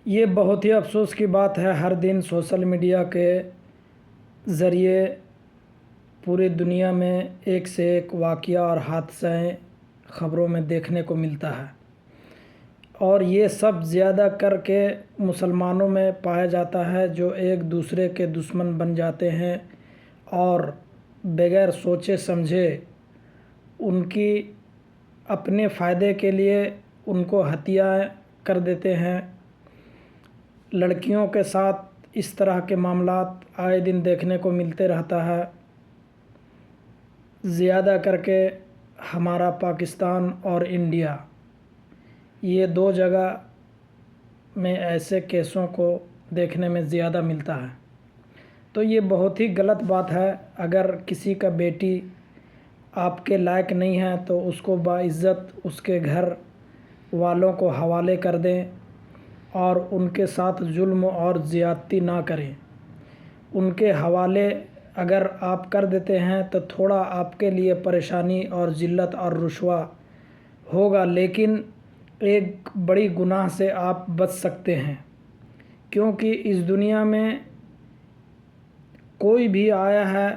یہ بہت ہی افسوس کی بات ہے، ہر دن سوشل میڈیا کے ذریعے پوری دنیا میں ایک سے ایک واقعہ اور حادثہ خبروں میں دیکھنے کو ملتا ہے، اور یہ سب زیادہ کر کے مسلمانوں میں پایا جاتا ہے، جو ایک دوسرے کے دشمن بن جاتے ہیں اور بغیر سوچے سمجھے ان کی اپنے فائدے کے لیے ان کو ہتھیا کر دیتے ہیں۔ لڑکیوں کے ساتھ اس طرح کے معاملات آئے دن دیکھنے کو ملتے رہتا ہے۔ زیادہ کر کے ہمارا پاکستان اور انڈیا، یہ دو جگہ میں ایسے کیسوں کو دیکھنے میں زیادہ ملتا ہے، تو یہ بہت ہی غلط بات ہے۔ اگر کسی کا بیٹی آپ کے لائق نہیں ہے تو اس کو باعزت اس کے گھر والوں کو حوالے کر دیں اور ان کے ساتھ ظلم اور زیادتی نہ کریں۔ ان کے حوالے اگر آپ کر دیتے ہیں تو تھوڑا آپ کے لیے پریشانی اور ذلت اور رسوا ہوگا، لیکن ایک بڑی گناہ سے آپ بچ سکتے ہیں، کیونکہ اس دنیا میں کوئی بھی آیا ہے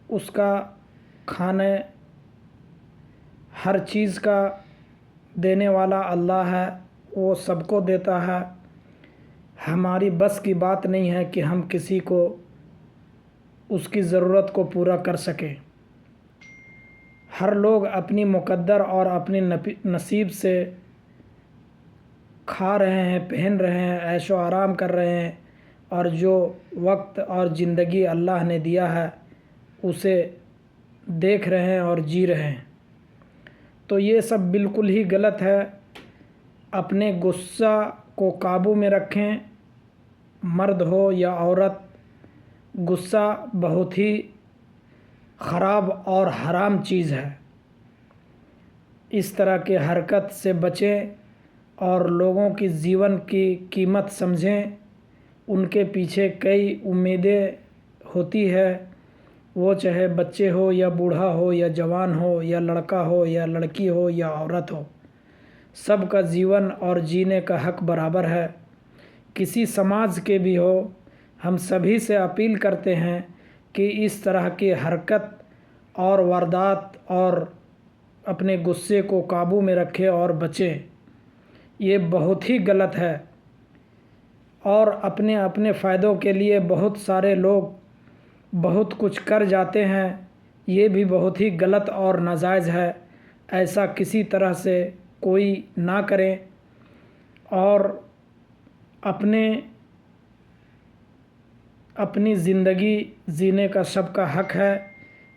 اس کا کھانے ہر چیز کا دینے والا اللہ ہے، وہ سب کو دیتا ہے۔ ہماری بس کی بات نہیں ہے کہ ہم کسی کو اس کی ضرورت کو پورا کر سکیں۔ ہر لوگ اپنی مقدر اور اپنی نصیب سے کھا رہے ہیں، پہن رہے ہیں، عیش و آرام کر رہے ہیں، اور جو وقت اور زندگی اللہ نے دیا ہے اسے دیکھ رہے ہیں اور جی رہے ہیں۔ تو یہ سب بالکل ہی غلط ہے۔ اپنے غصہ کو قابو میں رکھیں، مرد ہو یا عورت۔ غصہ بہت ہی خراب اور حرام چیز ہے۔ اس طرح کے حرکت سے بچیں اور لوگوں کی جیون کی قیمت سمجھیں۔ ان کے پیچھے کئی امیدیں ہوتی ہے، وہ چاہے بچے ہو یا بوڑھا ہو یا جوان ہو یا لڑکا ہو یا لڑکی ہو یا عورت ہو، سب کا جیون اور جینے کا حق برابر ہے۔ کسی سماج کے بھی ہو، ہم سبھی سے اپیل کرتے ہیں کہ اس طرح کی حرکت اور واردات اور اپنے غصے کو قابو میں رکھیں اور بچیں۔ یہ بہت ہی غلط ہے، اور اپنے اپنے فائدوں کے لیے بہت سارے لوگ بہت کچھ کر جاتے ہیں، یہ بھی بہت ہی غلط اور ناجائز ہے۔ ایسا کسی طرح سے کوئی نہ کرے، اور اپنی زندگی جینے کا سب کا حق ہے۔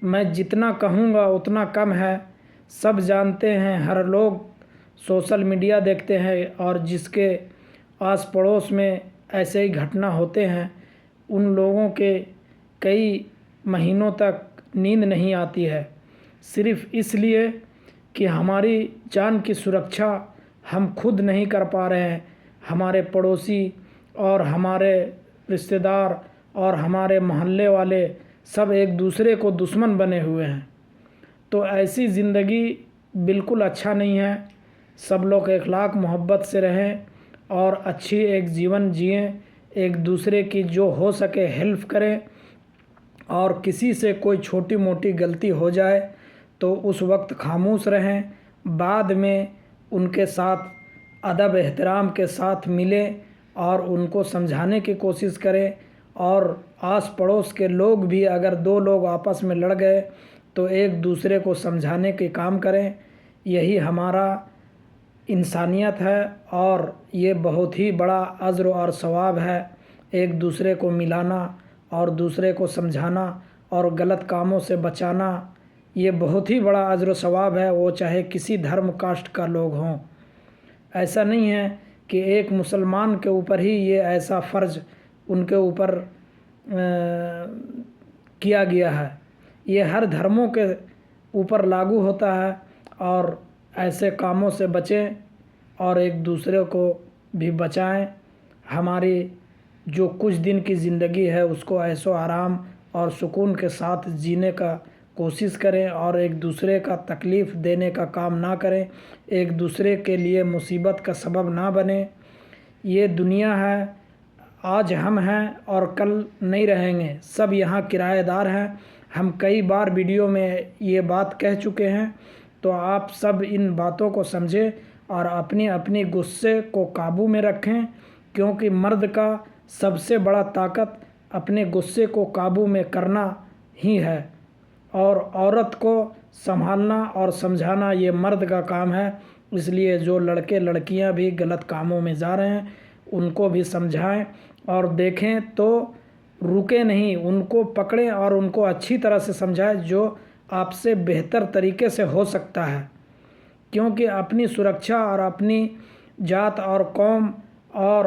میں جتنا کہوں گا اتنا کم ہے۔ سب جانتے ہیں، ہر لوگ سوشل میڈیا دیکھتے ہیں، اور جس کے آس پڑوس میں ایسے ہی گھٹنا ہوتے ہیں، ان لوگوں کے کئی مہینوں تک نیند نہیں آتی ہے، صرف اس لیے کہ ہماری جان کی سرکشا ہم خود نہیں کر پا رہے ہیں۔ ہمارے پڑوسی اور ہمارے رشتہ دار اور ہمارے محلے والے سب ایک دوسرے کو دشمن بنے ہوئے ہیں، تو ایسی زندگی بالکل اچھا نہیں ہے۔ سب لوگ اخلاق محبت سے رہیں اور اچھی ایک جیون جئیں، ایک دوسرے کی جو ہو سکے ہیلپ کریں، اور کسی سے کوئی چھوٹی موٹی غلطی ہو جائے تو اس وقت خاموش رہیں، بعد میں ان کے ساتھ ادب احترام کے ساتھ ملیں اور ان کو سمجھانے کی کوشش کریں۔ اور آس پڑوس کے لوگ بھی اگر دو لوگ آپس میں لڑ گئے تو ایک دوسرے کو سمجھانے کے کام کریں۔ یہی ہمارا انسانیت ہے، اور یہ بہت ہی بڑا اجر اور ثواب ہے، ایک دوسرے کو ملانا اور دوسرے کو سمجھانا اور غلط کاموں سے بچانا۔ یہ بہت ہی بڑا اجر و ثواب ہے، وہ چاہے کسی دھرم کاسٹ کا لوگ ہوں۔ ایسا نہیں ہے کہ ایک مسلمان کے اوپر ہی یہ ایسا فرض ان کے اوپر کیا گیا ہے، یہ ہر دھرموں کے اوپر لاگو ہوتا ہے۔ اور ایسے کاموں سے بچیں اور ایک دوسرے کو بھی بچائیں۔ ہماری جو کچھ دن کی زندگی ہے اس کو عیش و آرام اور سکون کے ساتھ جینے کا کوشش کریں، اور ایک دوسرے کا تکلیف دینے کا کام نہ کریں، ایک دوسرے کے لیے مصیبت کا سبب نہ بنیں۔ یہ دنیا ہے، آج ہم ہیں اور کل نہیں رہیں گے، سب یہاں کرایہ دار ہیں۔ ہم کئی بار ویڈیو میں یہ بات کہہ چکے ہیں، تو آپ سب ان باتوں کو سمجھیں اور اپنی اپنی غصے کو قابو میں رکھیں، کیونکہ مرد کا سب سے بڑا طاقت اپنے غصے کو قابو میں کرنا ہی ہے، اور عورت کو سنبھالنا اور سمجھانا یہ مرد کا کام ہے۔ اس لیے جو لڑکے لڑکیاں بھی غلط کاموں میں جا رہے ہیں ان کو بھی سمجھائیں اور دیکھیں تو رکے نہیں، ان کو پکڑیں اور ان کو اچھی طرح سے سمجھائیں جو آپ سے بہتر طریقے سے ہو سکتا ہے، کیونکہ اپنی سرکشا اور اپنی ذات اور قوم اور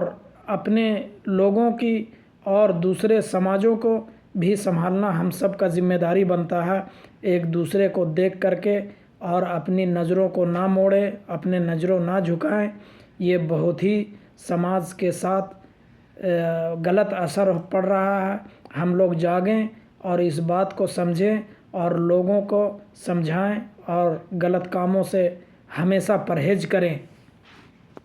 اپنے لوگوں کی اور دوسرے سماجوں کو بھی سنبھالنا ہم سب کا ذمہ داری بنتا ہے۔ ایک دوسرے کو دیکھ کر کے اور اپنی نظروں کو نہ موڑیں، اپنے نظروں نہ جھکائیں، یہ بہت ہی سماج کے ساتھ غلط اثر پڑ رہا ہے۔ ہم لوگ جاگیں اور اس بات کو سمجھیں اور لوگوں کو سمجھائیں اور غلط کاموں سے ہمیشہ پرہیز کریں۔